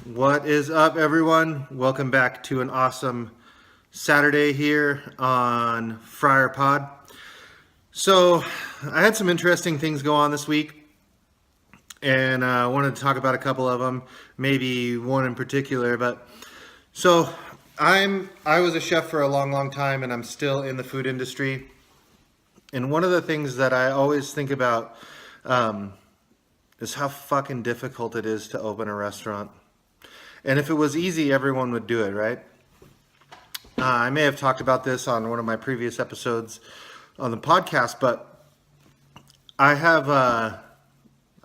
What is up, everyone? Welcome back to an awesome Saturday here on FryerPod. So, I had some interesting things go on this week, and I wanted to talk about a couple of them, maybe one in particular. But so, I was a chef for a long time, and I'm still in the food industry. And one of the things that I always think about um, is how fucking difficult it is to open a restaurant. And if it was easy, everyone would do it, right? I may have talked about this on one of my previous episodes on the podcast, but I have I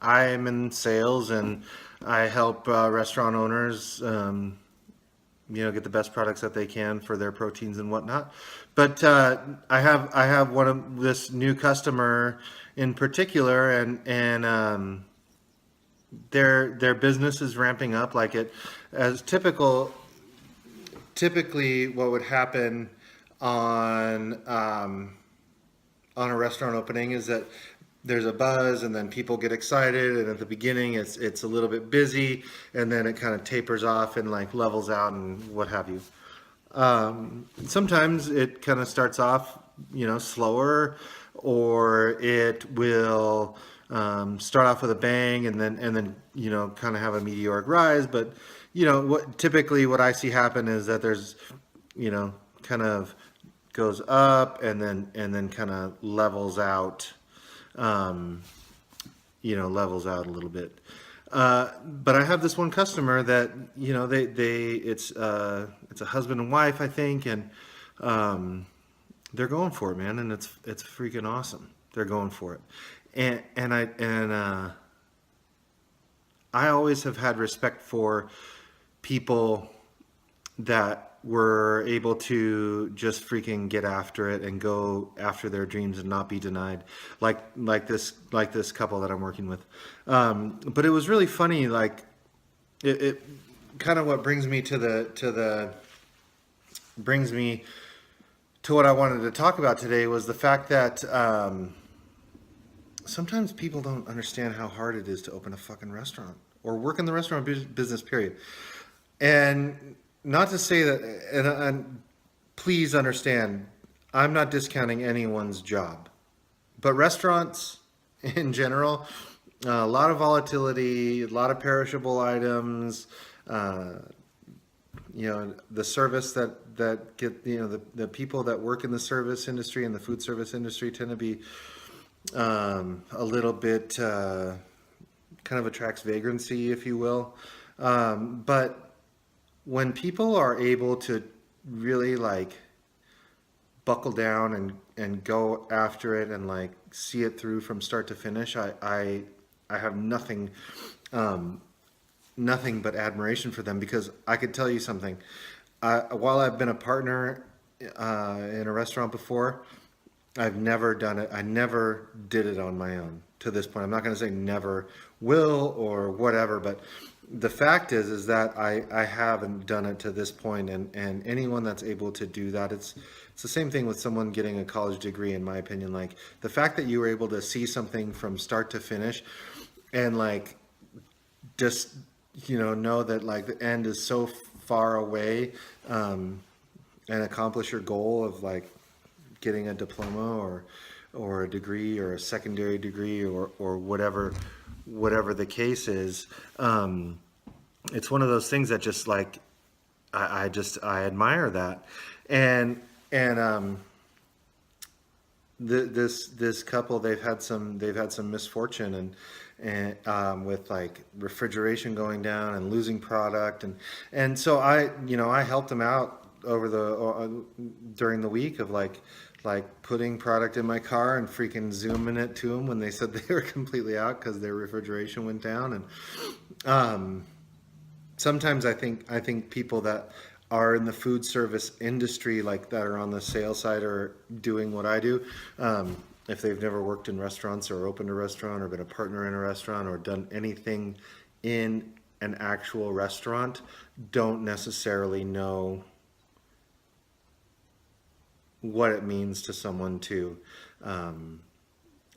am in sales and I help restaurant owners, get the best products that they can for their proteins and whatnot. But I have one of this new customer in particular, and their business is ramping up like it as typically what would happen on on a restaurant opening is that there's a buzz and then people get excited, and at the beginning it's a little bit busy, and then it kind of tapers off and like levels out and what have you. Sometimes it kind of starts off, slower, or it will start off with a bang and then kind of have a meteoric rise. But what I see happen is that there's kind of goes up and then kind of levels out, levels out a little bit. But I have this one customer that it's a husband and wife, I think, and they're going for it, man, and it's freaking awesome. They're going for it, and I always have had respect for people that were able to just freaking get after it and go after their dreams and not be denied, like this couple that I'm working with. But it was really funny. Like it kind of what brings me to what I wanted to talk about today was the fact that sometimes people don't understand how hard it is to open a fucking restaurant or work in the restaurant business, period. And not to say that, and please understand, I'm not discounting anyone's job, but restaurants in general, a lot of volatility, a lot of perishable items, the service that get, the people that work in the service industry and the food service industry tend to be a little bit kind of attracts vagrancy, if you will. But when people are able to really like buckle down and go after it and like see it through from start to finish, I have nothing but admiration for them, because I could tell you something. While I've been a partner in a restaurant before, I've never done it. I never did it on my own to this point. I'm not going to say never will or whatever, but the fact is that I haven't done it to this point, and anyone that's able to do that, it's the same thing with someone getting a college degree, in my opinion. Like the fact that you were able to see something from start to finish and like just know that like the end is so far away, and accomplish your goal of like getting a diploma or a degree or a secondary degree or whatever the case is. It's one of those things that just like I admire that, and this couple, they've had some misfortune and with like refrigeration going down and losing product, and so I helped them out over during the week of like putting product in my car and freaking zooming it to them when they said they were completely out because their refrigeration went down. And sometimes I think people that are in the food service industry, like that are on the sales side or doing what I do, if they've never worked in restaurants or opened a restaurant or been a partner in a restaurant or done anything in an actual restaurant, don't necessarily know what it means to someone to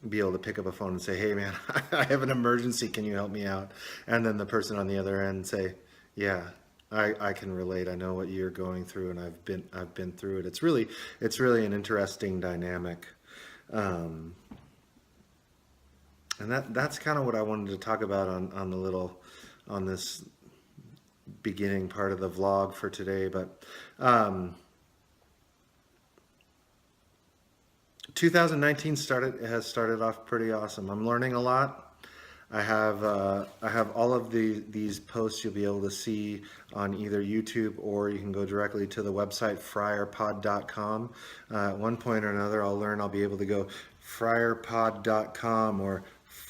be able to pick up a phone and say, "Hey man, I have an emergency, can you help me out?" And then the person on the other end say, Yeah, I can relate. I know what you're going through, and I've been through it. It's really an interesting dynamic, um, and that's kind of what I wanted to talk about on this beginning part of the vlog for today. But um, 2019 has started off pretty awesome. I'm learning a lot. I have all of these posts you'll be able to see on either YouTube, or you can go directly to the website FryerPod.com. At one point or another, I'll be able to go FryerPod.com or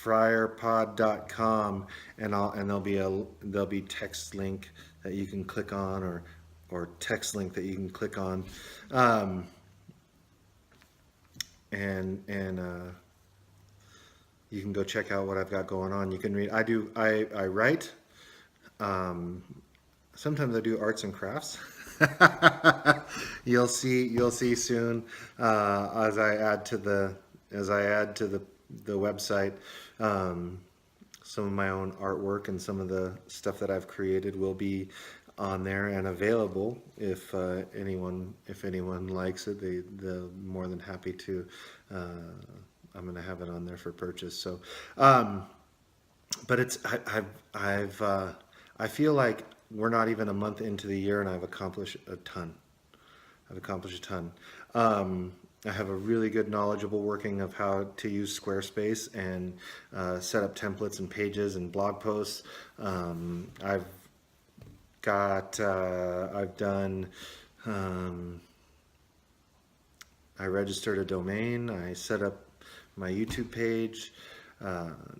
FryerPod.com, and there'll be text link that you can click on, or text link that you can click on, um, and you can go check out what I've got going on. You can read. I write. Um, Sometimes I do arts and crafts. You'll see soon, as I add to the website. Um, some of my own artwork and some of the stuff that I've created will be on there and available if anyone likes it. They're more than happy to. I'm going to have it on there for purchase. So, um, but I feel like we're not even a month into the year, and I've accomplished a ton. I've accomplished a ton. I have a really good knowledgeable working of how to use Squarespace and set up templates and pages and blog posts. I've done. Um, I registered a domain. I set up my YouTube page.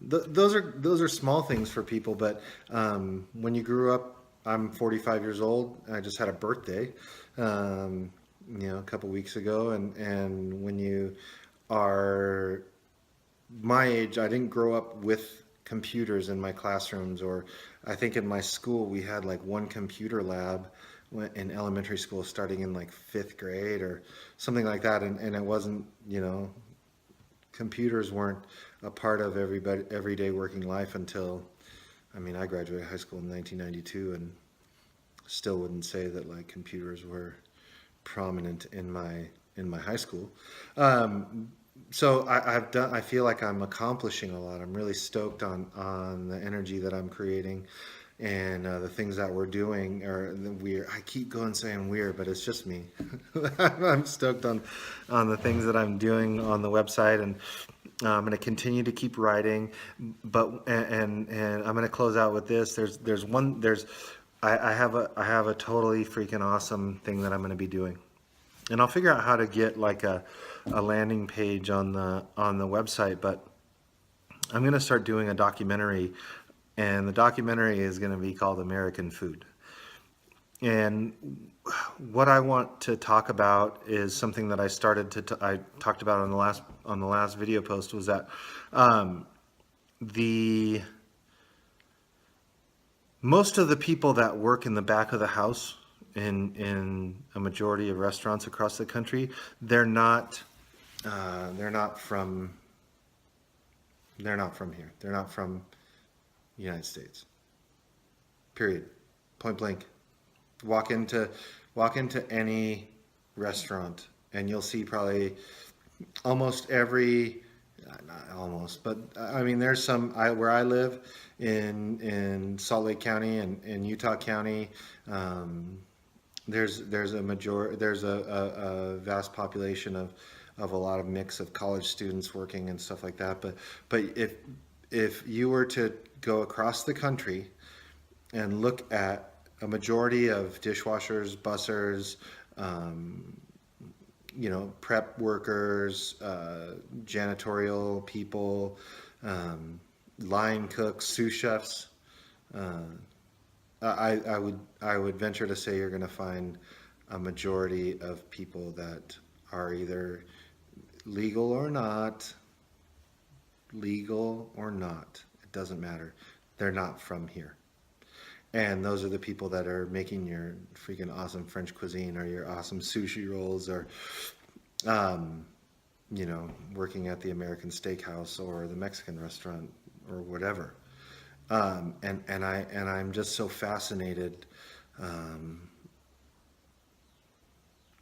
Those are small things for people, but when you grew up, I'm 45 years old. I just had a birthday, um, a couple weeks ago, and when you are my age, I didn't grow up with computers in my classrooms, or I think in my school we had like one computer lab in elementary school, starting in like fifth grade or something like that, and it wasn't, computers weren't a part of everyday working life until, I mean, I graduated high school in 1992, and still wouldn't say that like computers were prominent in my high school. Um, so I feel like I'm accomplishing a lot. I'm really stoked on the energy that I'm creating, and the things that we're doing. Or I keep going saying weird, but it's just me. I'm stoked on the things that I'm doing on the website, and I'm going to continue to keep writing. But and I'm going to close out with this. I have a totally freaking awesome thing that I'm going to be doing, and I'll figure out how to get like a landing page on the website. But I'm going to start doing a documentary, and the documentary is going to be called American Food. And what I want to talk about is something that I talked about on the last video post, was that um, the most of the people that work in the back of the house in a majority of restaurants across the country, they're not from here. They're not from the United States. Period. Point blank. Walk into walk into any restaurant, and you'll see probably almost every, not almost, but I mean, there's where I live in Salt Lake County and in Utah County. Um, there's a vast population of a lot of mix of college students working and stuff like that. But if you were to go across the country and look at a majority of dishwashers, bussers, um, prep workers, janitorial people, um, line cooks, sous chefs, uh, I would venture to say you're going to find a majority of people that are either legal or not, it doesn't matter. They're not from here. And those are the people that are making your freaking awesome French cuisine, or your awesome sushi rolls, or um, working at the American steakhouse or the Mexican restaurant or whatever. I'm just so fascinated. Um,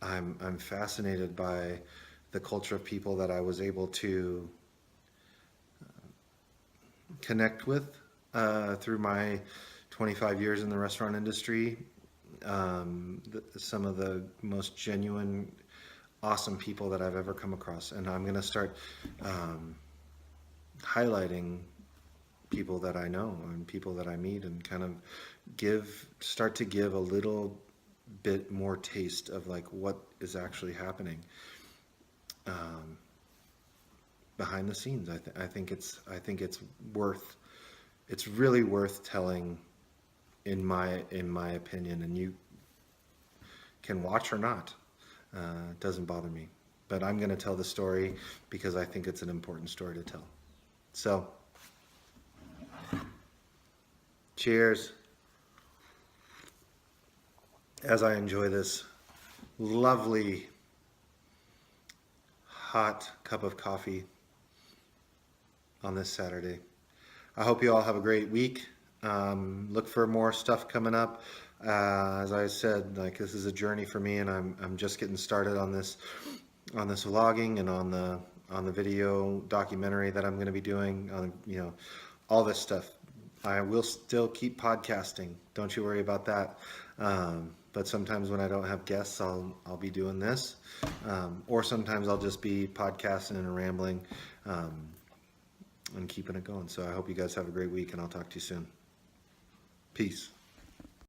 I'm fascinated by the culture of people that I was able to connect with through my 25 years in the restaurant industry. Some of the most genuine, awesome people that I've ever come across, and I'm going to start um, highlighting people that I know and people that I meet, and kind of start to give a little bit more taste of like what is actually happening um, behind the scenes. I think it's worth it's really worth telling, in my opinion, and you can watch or not. It doesn't bother me, but I'm going to tell the story because I think it's an important story to tell. So, cheers as I enjoy this lovely hot cup of coffee on this Saturday. I hope you all have a great week. Look for more stuff coming up. As I said, like, this is a journey for me, and I'm just getting started on this vlogging and on the video documentary that I'm going to be doing on, all this stuff. I will still keep podcasting. Don't you worry about that. But sometimes when I don't have guests, I'll be doing this, or sometimes I'll just be podcasting and rambling. And keeping it going. So I hope you guys have a great week, and I'll talk to you soon. Peace.